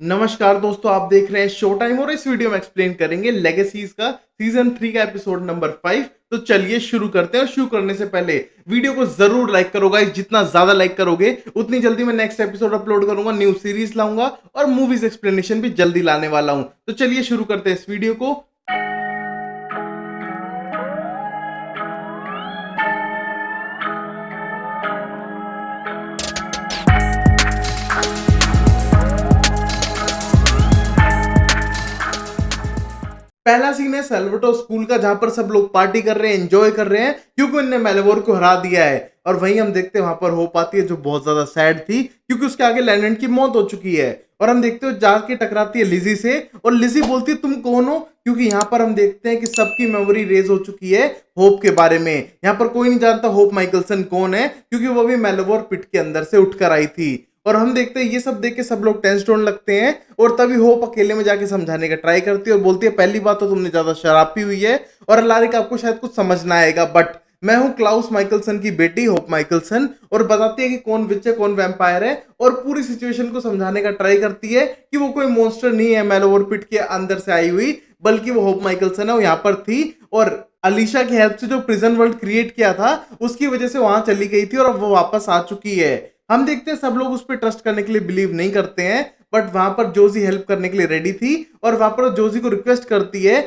नमस्कार दोस्तों, आप देख रहे हैं शो टाइम और इस वीडियो में एक्सप्लेन करेंगे लेगेसीज का सीजन 3 का एपिसोड नंबर 5। तो चलिए शुरू करते हैं। और शुरू करने से पहले वीडियो को जरूर लाइक करो गाइस। जितना ज्यादा लाइक करोगे उतनी जल्दी मैं नेक्स्ट एपिसोड अपलोड करूंगा, न्यू सीरीज लाऊंगा और मूवीज एक्सप्लेनेशन भी जल्दी लाने वाला हूं। तो चलिए शुरू करते हैं इस वीडियो को। पहला सीन है सेल्वेटो स्कूल का, जहां पर सब लोग पार्टी कर रहे हैं, एंजॉय कर रहे हैं क्योंकि उनने मेलेवोर को हरा दिया है। और वहीं हम देखते हैं वहां पर होप आती है जो बहुत ज्यादा सैड थी क्योंकि उसके आगे लैंडन की मौत हो चुकी है। और हम देखते हो जाके टकराती है लिजी से और लिजी बोलती है तुम कौन हो, क्योंकि यहाँ पर हम देखते हैं कि सबकी मेमोरी रेज हो चुकी है होप के बारे में। यहाँ पर कोई नहीं जानता होप माइकलसन कौन है क्योंकि वो भी मेलेवोर पिट के अंदर से उठकर आई थी। और हम देखते हैं ये सब देख के सब लोग टेंस होने लगते हैं और तभी होप अकेले में जाके समझाने का ट्राई करती है और बोलती है पहली बात तो तुमने ज्यादा शराब पी हुई है और अलारिक आपको शायद कुछ समझ ना आएगा, बट मैं हूं क्लाउस माइकलसन की बेटी होप माइकलसन। और बताती है कि कौन विच है कौन वैम्पायर है और पूरी सिचुएशन को समझाने का ट्राई करती है कि वो कोई मॉन्स्टर नहीं है मेलोवर पिट के अंदर से आई हुई, बल्कि वो होप माइकलसन है, वो यहाँ पर थी और अलीशा की हेल्प से जो प्रिजन वर्ल्ड क्रिएट किया था उसकी वजह से वहां चली गई थी और अब वो वापस आ चुकी है। हम देखते हैं सब लोग उस पर ट्रस्ट करने के लिए बिलीव नहीं करते हैं, बट वहां पर जोजी हेल्प करने के लिए रेडी थी और वहां पर जोजी को रिक्वेस्ट करती है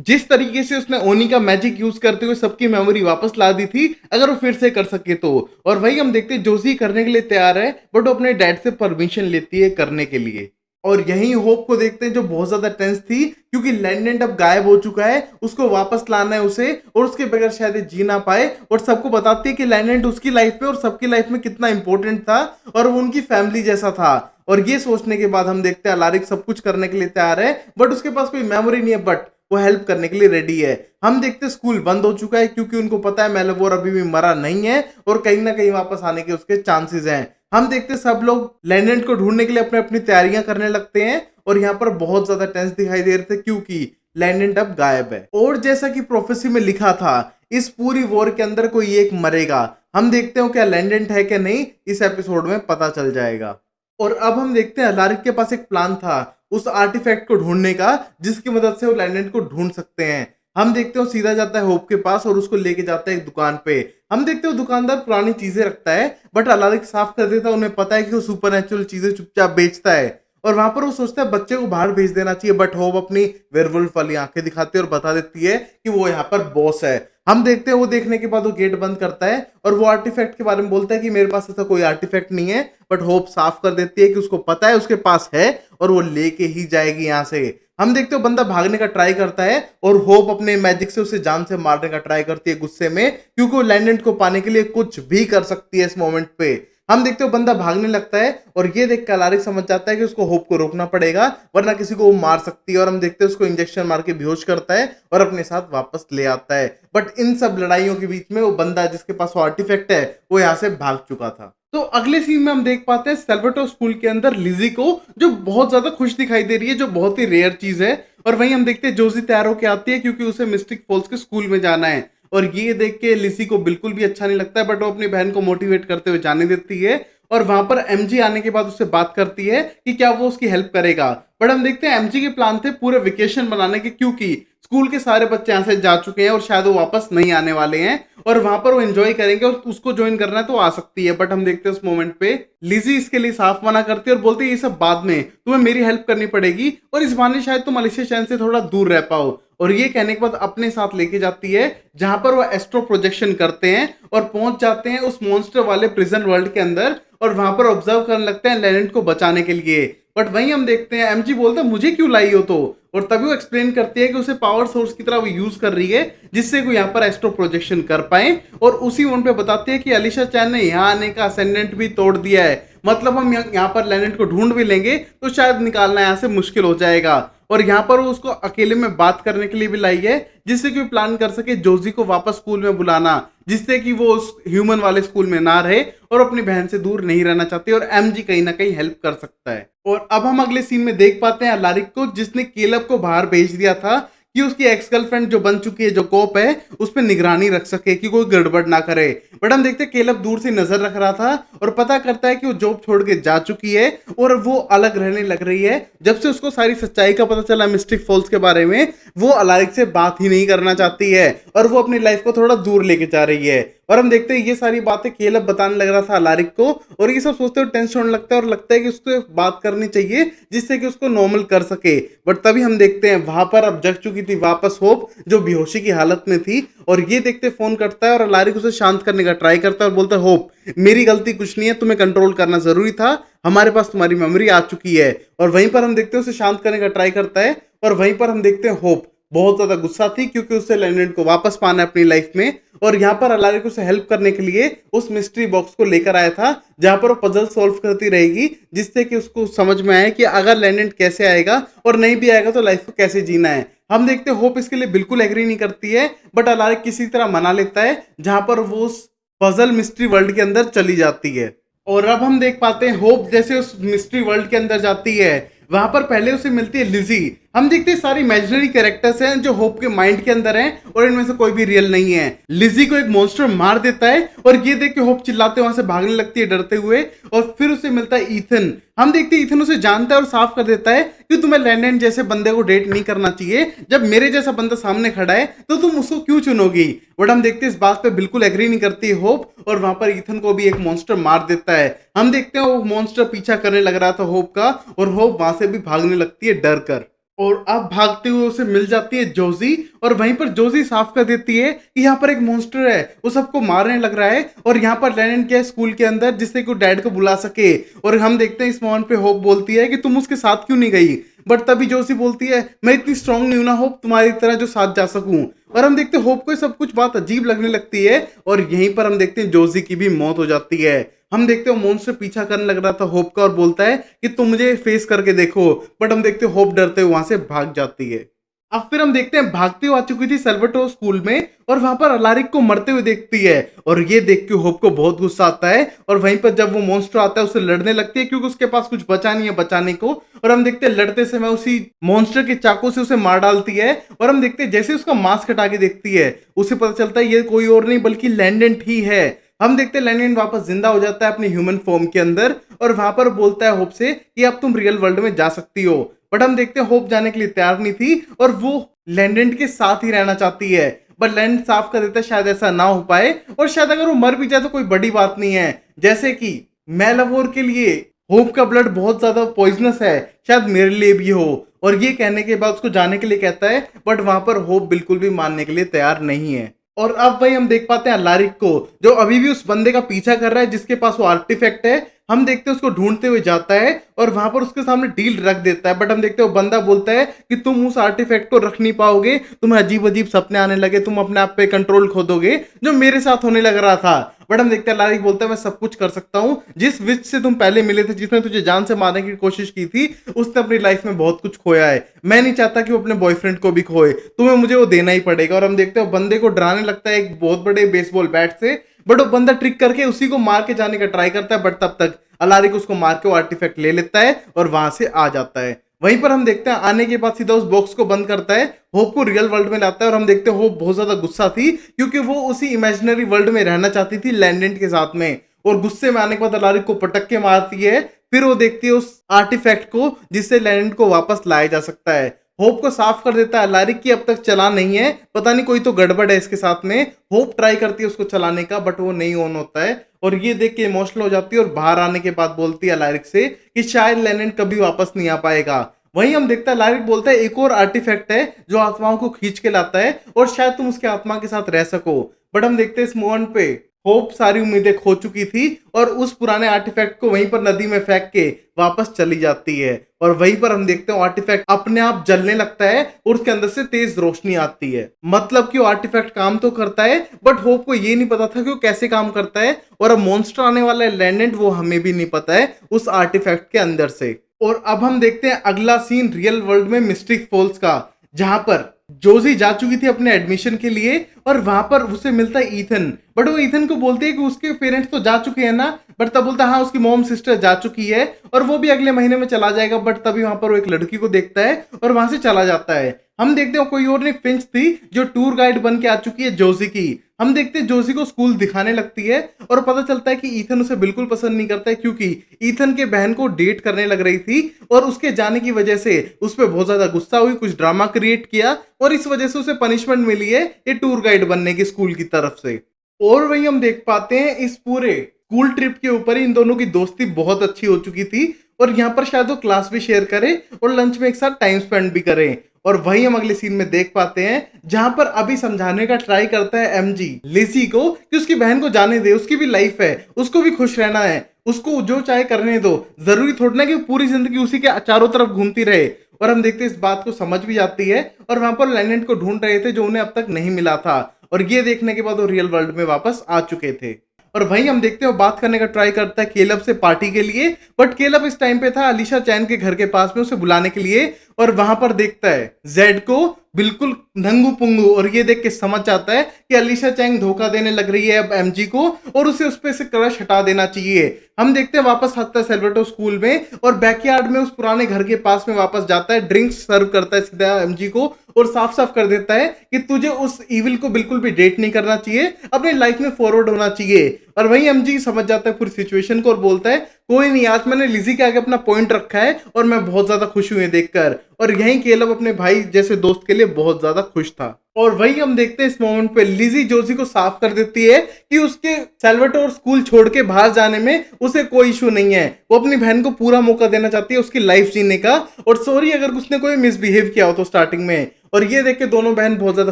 जिस तरीके से उसने ओनी का मैजिक यूज करते हुए सबकी मेमोरी वापस ला दी थी, अगर वो फिर से कर सके तो। और वही हम देखते हैं जोजी करने के लिए तैयार है बट वो अपने डैड से परमिशन लेती है करने के लिए। और यही होप को देखते हैं जो बहुत ज्यादा टेंस थी क्योंकि लैंडेंट अब गायब हो चुका है, उसको वापस लाना है उसे और उसके बगैर शायद ये जी ना पाए। और सबको बताती है कि लैंडेंट उसकी लाइफ में और सबकी लाइफ में कितना इंपॉर्टेंट था और वो उनकी फैमिली जैसा था। और ये सोचने के बाद हम देखते हैं अलारिक सब कुछ करने के लिए तैयार है बट उसके पास कोई मेमोरी नहीं है, बट वो हेल्प करने के लिए रेडी है। हम देखते हैं स्कूल बंद हो चुका है क्योंकि उनको पता है मेलेवोर अभी भी मरा नहीं है और कहीं ना कहीं वापस आने के उसके चांसेस हैं। हम देखते हैं सब लोग लैंडेंट को ढूंढने के लिए अपनी अपनी तैयारियां करने लगते हैं और यहाँ पर बहुत ज्यादा टेंस दिखाई दे रहे थे क्योंकि लैंडेंट अब गायब है। और जैसा कि प्रोफेसी में लिखा था इस पूरी वॉर के अंदर कोई एक मरेगा। हम देखते हो क्या लैंडेंट है क्या नहीं, इस एपिसोड में पता चल जाएगा। और अब हम देखते हैं अलारिक के पास एक प्लान था उस आर्टिफैक्ट को ढूंढने का जिसकी मदद से वो लैंडेंट को ढूंढ सकते हैं। हम देखते हो सीधा जाता है होप के पास और उसको लेके जाता है एक दुकान पे। हम देखते हो दुकानदार पुरानी चीजें रखता है बट अलारिक साफ कर देता है, उन्हें पता है कि वो सुपरनेचुरल चीजें चुपचाप बेचता है। और वहां पर वो सोचता है बच्चे को बाहर भेज देना चाहिए, बट होप अपनी वेयरवुल्फ वाली आंखें दिखाती है और बता देती है कि वो यहाँ पर बॉस है। हम देखते हैं वो देखने के बाद वो गेट बंद करता है और वो आर्टिफैक्ट के बारे में बोलता है कि मेरे पास ऐसा कोई आर्टिफैक्ट नहीं है, बट होप साफ कर देती है कि उसको पता है उसके पास है और वो लेके ही जाएगी यहाँ से। हम देखते हो बंदा भागने का ट्राई करता है और होप अपने मैजिक से उसे जान से मारने का ट्राई करती है गुस्से में, क्योंकि वो लैंडेंट को पाने के लिए कुछ भी कर सकती है इस मोमेंट पे। हम देखते हो बंदा भागने लगता है और ये देख कर अलारिक समझ जाता है कि उसको होप को रोकना पड़ेगा वरना किसी को वो मार सकती है। और हम देखते हैं उसको इंजेक्शन मार के बेहोश करता है और अपने साथ वापस ले आता है। बट इन सब लड़ाइयों के बीच में वो बंदा जिसके पास वो आर्टिफैक्ट है वो यहाँ से भाग चुका था। तो अगले सीन में हम देख पाते हैं सेल्वेटो स्कूल के अंदर लिजी को, जो बहुत ज्यादा खुश दिखाई दे रही है, जो बहुत ही रेयर चीज है। और वहीं हम देखते हैं जोजी तैयार होकर आती है क्योंकि उसे मिस्टिक फॉल्स के स्कूल में जाना है। और ये देख के लिसी को बिल्कुल भी अच्छा नहीं लगता है, बट वो अपनी बहन को मोटिवेट करते हुए जाने देती है। और वहां पर एमजी आने के बाद उससे बात करती है कि क्या वो उसकी हेल्प करेगा। बट हम देखते हैं एमजी के प्लान थे पूरे वेकेशन बनाने के क्योंकि स्कूल के सारे बच्चे यहाँ से जा चुके हैं और शायद वो वापस नहीं आने वाले हैं और वहां पर वो एंजॉय करेंगे और उसको ज्वाइन करना है तो आ सकती है। बट हम देखते हैं उस मोमेंट पे लिजी इसके लिए साफ मना करती है और बोलती है ये सब बाद में, तुम्हें मेरी हेल्प करनी पड़ेगी और इस बहाने शायद तुम अलिशा चैन से थोड़ा दूर रह पाओ। और ये कहने के बाद अपने साथ लेके जाती है जहां पर वो एस्ट्रो प्रोजेक्शन करते हैं और पहुंच जाते हैं उस मॉन्स्टर वाले प्रिजन वर्ल्ड के अंदर और वहां पर ऑब्जर्व करने लगते हैं लैंडेंट को बचाने के लिए। बट वहीं हम देखते हैं एमजी बोलता है मुझे क्यों लाई हो तो, और तभी वो एक्सप्लेन करती है कि उसे पावर सोर्स की तरह वो यूज कर रही है जिससे वो यहाँ पर एस्ट्रो प्रोजेक्शन कर पाए। और उसी मोमेंट पे बताती है कि अलीशा चैन ने यहाँ आने का असेंडेंट भी तोड़ दिया है, मतलब हम यहाँ पर लैंडेंट को ढूंढ भी लेंगे तो शायद निकालना यहाँ से मुश्किल हो जाएगा। और यहाँ पर वो उसको अकेले में बात करने के लिए भी लाई है जिससे कि वो प्लान कर सके जोजी को वापस स्कूल में बुलाना, जिससे कि वो उस ह्यूमन वाले स्कूल में ना रहे और अपनी बहन से दूर नहीं रहना चाहती और एमजी कहीं ना कहीं हेल्प कर सकता है। और अब हम अगले सीन में देख पाते हैं अलारिक को जिसने केलब को बाहर भेज दिया था कि उसकी एक्स गर्लफ्रेंड जो बन चुकी है, जो कोप है, उस पर निगरानी रख सके कि कोई गड़बड़ ना करे। बट हम देखते हैं केलब दूर से नजर रख रहा था और पता करता है कि वो जॉब छोड़ के जा चुकी है और वो अलग रहने लग रही है। जब से उसको सारी सच्चाई का पता चला मिस्टिक फॉल्स के बारे में, वो अलारिक से बात ही नहीं करना चाहती है और वो अपनी लाइफ को थोड़ा दूर लेके जा रही है। और हम देखते हैं ये सारी बातें केलब बताने लग रहा था अलारिक को, और ये सब सोचते हुए टेंशन होने लगता है और लगता है कि उसको बात करनी चाहिए जिससे कि उसको नॉर्मल कर सके। बट तभी हम देखते हैं वहां पर अब जग चुकी थी वापस होप, जो बेहोशी की हालत में थी, और ये देखते फोन करता है और अलारिक उसे शांत करने का ट्राई करता है और बोलता है होप मेरी गलती कुछ नहीं है, तुम्हें कंट्रोल करना जरूरी था, हमारे पास तुम्हारी मेमोरी आ चुकी है। और वहीं पर हम देखते हैं उसे शांत करने का ट्राई करता है और वहीं पर हम देखते हैं होप बहुत ज्यादा गुस्सा थी क्योंकि उससे लैंडेड को वापस पाना है अपनी लाइफ में। और यहाँ पर अलारिक उसे हेल्प करने के लिए उस मिस्ट्री बॉक्स को लेकर आया था जहां पर वो पजल सॉल्व करती रहेगी, जिससे कि उसको समझ में आए कि अगर लैंडेड कैसे आएगा और नहीं भी आएगा तो लाइफ को कैसे जीना है। हम देखते हैं होप इसके लिए बिल्कुल एग्री नहीं करती है, बट अलारिक किसी तरह मना लेता है जहां पर वो उस पजल मिस्ट्री वर्ल्ड के अंदर चली जाती है। और अब हम देख पाते हैं होप जैसे उस मिस्ट्री वर्ल्ड के अंदर जाती है, वहां पर पहले उसे मिलती है लिजी। हम देखते हैं सारी इमेजिनरी कैरेक्टर्स हैं जो होप के माइंड के अंदर हैं और इनमें से कोई भी रियल नहीं है। लिजी को एक मॉन्स्टर मार देता है और ये देख के होप चिल्लाते वहां से भागने लगती है डरते हुए। और फिर उसे मिलता है ईथन। हम देखते हैं ईथन उसे जानता है और साफ कर देता है कि तुम्हें लैंडन जैसे बंदे को डेट नहीं करना चाहिए, जब मेरे जैसा बंदा सामने खड़ा है तो तुम उसको क्यों चुनोगी। बट हम देखते हैं इस बात पे बिल्कुल एग्री नहीं करती है होप, और वहां पर ईथन को भी एक मॉन्स्टर मार देता है। हम देखते हैं वो मॉन्स्टर पीछा करने लग रहा था होप का, और होप वहां से भी भागने लगती है डर कर। और अब भागते हुए उसे मिल जाती है जोजी, और वहीं पर जोजी साफ कर देती है कि यहाँ पर एक मॉन्स्टर है, वो सबको मारने लग रहा है और यहाँ पर लैंडन क्या है स्कूल के अंदर, जिससे कि वो डैड को बुला सके। और हम देखते हैं इस मोमेंट पे होप बोलती है कि तुम उसके साथ क्यों नहीं गई। बट तभी जोशी बोलती है मैं इतनी स्ट्रांग नहीं हूं ना होप तुम्हारी तरह जो साथ जा सकूं। और हम देखते हैं होप को ये सब कुछ बात अजीब लगने लगती है, और यहीं पर हम देखते हैं जोशी की भी मौत हो जाती है। हम देखते हैं मॉन्स्टर पीछा करने लग रहा था होप का और बोलता है कि तुम मुझे फेस करके देखो, बट हम देखते हैं होप डरते हुए वहां से भाग जाती है। अब फिर हम देखते हैं भागते हुए आ चुकी थी सेल्वाटोर स्कूल में, और वहां पर अलारिक को मरते हुए देखती है, और ये देख के होप को बहुत गुस्सा आता है। और वहीं पर जब वो मॉन्स्टर आता है उससे लड़ने लगती है क्योंकि उसके पास कुछ बचा नहीं है बचाने को। और हम देखते हैं लड़ते समय उसी मॉन्स्टर के चाकू से उसे मार डालती है। और हम देखते हैं जैसे उसका मास्क हटा के देखती है उसे पता चलता है ये कोई और नहीं बल्कि लैंडेंट ही है। हम देखते हैं लैंडेंट वापस जिंदा हो जाता है अपने ह्यूमन फॉर्म के अंदर, और वहां पर बोलता है होप से कि अब तुम रियल वर्ल्ड में जा सकती हो। बट हम देखते हैं होप जाने के लिए तैयार नहीं थी और वो लैंडेंट के साथ ही रहना चाहती है। बट लैंड साफ कर देता है शायद ऐसा ना हो पाए, और शायद अगर वो मर भी जाए तो कोई बड़ी बात नहीं है, जैसे कि मेलावोर के लिए होप का ब्लड बहुत ज्यादा पॉइजनस है, शायद मेरे लिए भी हो। और ये कहने के बाद उसको जाने के लिए कहता है, बट वहां पर होप बिल्कुल भी मानने के लिए तैयार नहीं है। और अब वही हम देख पाते हैं अलारिक को, जो अभी भी उस बंदे का पीछा कर रहा है जिसके पास वो आर्टिफैक्ट है। हम देखते हैं उसको ढूंढते हुए जाता है और वहां पर उसके सामने डील रख देता है। बट हम देखते हैं वो बंदा बोलता है कि तुम उस आर्टिफैक्ट को रख नहीं पाओगे, तुम्हें अजीब अजीब सपने आने लगे, तुम अपने आप पे कंट्रोल खो दोगे, जो मेरे साथ होने लग रहा था। बट हम देखते हैं लारिक बोलता है मैं सब कुछ कर सकता हूँ, जिस विच से तुम पहले मिले थे, जिसने तुझे जान से मारने की कोशिश की थी, उसने अपनी लाइफ में बहुत कुछ खोया है। मैं नहीं चाहता कि वो अपने बॉयफ्रेंड को भी खोए, तुम्हें मुझे वो देना ही पड़ेगा। और हम देखते हैं बंदे को डराने लगता है एक बहुत बड़े बेसबॉल बैट से, बट वो बंदा ट्रिक करके उसी को मार के जाने का ट्राई करता है। बट तब तक अलारिक उसको मार के वो आर्टिफैक्ट ले लेता है और वहां से आ जाता है। वहीं पर हम देखते हैं आने के बाद सीधा उस बॉक्स को बंद करता है, होप को रियल वर्ल्ड में लाता है। और हम देखते हैं होप बहुत ज्यादा गुस्सा थी क्योंकि वो उसी इमेजिनरी वर्ल्ड में रहना चाहती थी लैंडेंट के साथ में। और गुस्से में आने के बाद अलारिक को पटक के मारती है, फिर वो देखती है उस आर्टिफैक्ट को जिससे लैंडेंट को वापस लाया जा सकता है। होप को साफ कर देता है अलारिक की अब तक चला नहीं है, पता नहीं कोई तो गड़बड़ है इसके साथ में। होप ट्राई करती है उसको चलाने का, बट वो नहीं ऑन होता है। और ये देख के इमोशनल हो जाती है और बाहर आने के बाद बोलती है अलारिक से कि शायद लैंडेंट कभी वापस नहीं आ पाएगा। वहीं हम देखते हैं लारिक बोलता है एक और आर्टिफैक्ट है जो आत्माओं को खींच के लाता है और शायद तुम उसके आत्मा के साथ रह सको। बट हम देखते हैं इस मोमेंट पे होप सारी उम्मीदें खो चुकी थी और उस पुराने आर्टिफैक्ट को वहीं पर नदी में फेंक के वापस चली जाती है। और वहीं पर हम देखते हैं आर्टिफैक्ट अपने आप जलने लगता है और उसके अंदर से तेज रोशनी आती है। मतलब कि वो आर्टिफैक्ट काम तो करता है, बट होप को ये नहीं पता था कि वो कैसे काम करता है। और अब मॉन्स्टर आने वाला है लैंडेंट, वो हमें भी नहीं पता है उस आर्टिफैक्ट के अंदर से। और अब हम देखते हैं अगला सीन रियल वर्ल्ड में मिस्टिक फॉल्स का, जहां पर जोजी जा चुकी थी अपने एडमिशन के लिए और वहां पर उसे मिलता है ईथन। बट वो ईथन को बोलते हैं कि उसके पेरेंट्स तो जा चुके हैं ना। बट तब बोलता है हाँ उसकी मॉम सिस्टर जा चुकी है और वो भी अगले महीने में चला जाएगा। बट तभी वहां पर वो एक लड़की को देखता है और वहां से चला जाता है। हम देखते हो कोई और नहीं, फिंच थी जो टूर गाइड बन के आ चुकी है जोजी की। हम देखते हैं जोजी को स्कूल दिखाने लगती है और पता चलता है कि ईथन उसे बिल्कुल पसंद नहीं करता है, क्योंकि ईथन के बहन को डेट करने लग रही थी और उसके जाने की वजह से उस पर बहुत ज्यादा गुस्सा हुई, कुछ ड्रामा क्रिएट किया और इस वजह से उसे पनिशमेंट मिली है ये टूर गाइड बनने की स्कूल की तरफ से। और वही हम देख पाते हैं इस पूरे स्कूल ट्रिप के ऊपर ही इन दोनों की दोस्ती बहुत अच्छी हो चुकी थी और यहाँ पर शायद वो क्लास भी शेयर करें और लंच में एक साथ टाइम स्पेंड भी करें। और वही हम अगले सीन में देख पाते हैं जहां पर अभी समझाने का ट्राई करता है एमजी लिजी को कि उसकी बहन को जाने दे, उसकी भी लाइफ है, उसको भी खुश रहना है, उसको जो चाहे करने दो, जरूरी थोड़ा ना कि पूरी जिंदगी उसी के चारों तरफ घूमती रहे। और हम देखते हैं इस बात को समझ भी जाती है और वहां पर लैंडेंट को ढूंढ रहे थे जो उन्हें अब तक नहीं मिला था और ये देखने के बाद वो रियल वर्ल्ड में वापस आ चुके थे। और वहीं हम देखते हैं वो बात करने का ट्राई करता है केलब से पार्टी के लिए। बट केलब इस टाइम पे था अलीशा चैन के घर के पास में उसे बुलाने के लिए और वहां पर देखता है जेड को बिल्कुल नंगू पुंगू और ये देख के समझ जाता है कि अलीशा चैंग धोखा देने लग रही है अब एमजी को और उसे उस पे से क्रश हटा देना चाहिए। हम देखते हैं वापस आता है सेल्वेटो स्कूल में और बैकयार्ड में उस पुराने घर के पास में वापस जाता है, ड्रिंक्स सर्व करता है सीधा एमजी को और साफ साफ कर देता है कि तुझे उस इविल को बिल्कुल भी डेट नहीं करना चाहिए, अपनी लाइफ में फॉरवर्ड होना चाहिए। और वहीं एमजी समझ जाता है पूरी सिचुएशन को और बोलता है कोई नहीं, आज मैंने लिजी के आगे अपना पॉइंट रखा है और मैं बहुत ज्यादा खुश हुई देखकर। और यहीं केलब अपने भाई जैसे दोस्त के लिए बहुत ज्यादा खुश था। और वही हम देखते हैं इस मोमेंट पे लिजी जोजी को साफ कर देती है कि उसके सेल्वाटोर स्कूल छोड़ के बाहर जाने में उसे कोई इशू नहीं है, वो अपनी बहन को पूरा मौका देना चाहती है उसकी लाइफ जीने का और सॉरी अगर उसने कोई मिसबिहेव किया हो तो स्टार्टिंग में। और ये देख के दोनों बहन बहुत ज्यादा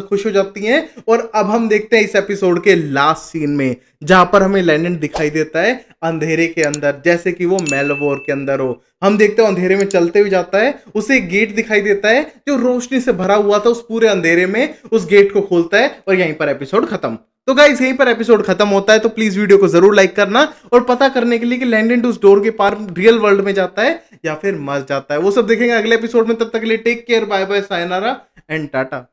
खुश हो जाती हैं। और अब हम देखते हैं इस एपिसोड के लास्ट सीन में जहां पर हमें लैंडेंट दिखाई देता है अंधेरे के अंदर जैसे कि वो मेलवोर के अंदर हो। हम देखते हैं अंधेरे में चलते हुए जाता है, उसे एक गेट दिखाई देता है जो रोशनी से भरा हुआ था, उस पूरे अंधेरे में उस गेट को खोलता है और यहीं पर एपिसोड खत्म। तो गाइस यहीं पर एपिसोड खत्म होता है। तो प्लीज वीडियो को जरूर लाइक करना और पता करने के लिए कि लैंडेंट उस डोर के पार रियल वर्ल्ड में जाता है या फिर मर जाता है वो सब देखेंगे अगले एपिसोड में। तब तक के लिए take care, bye bye, sayonara and Tata.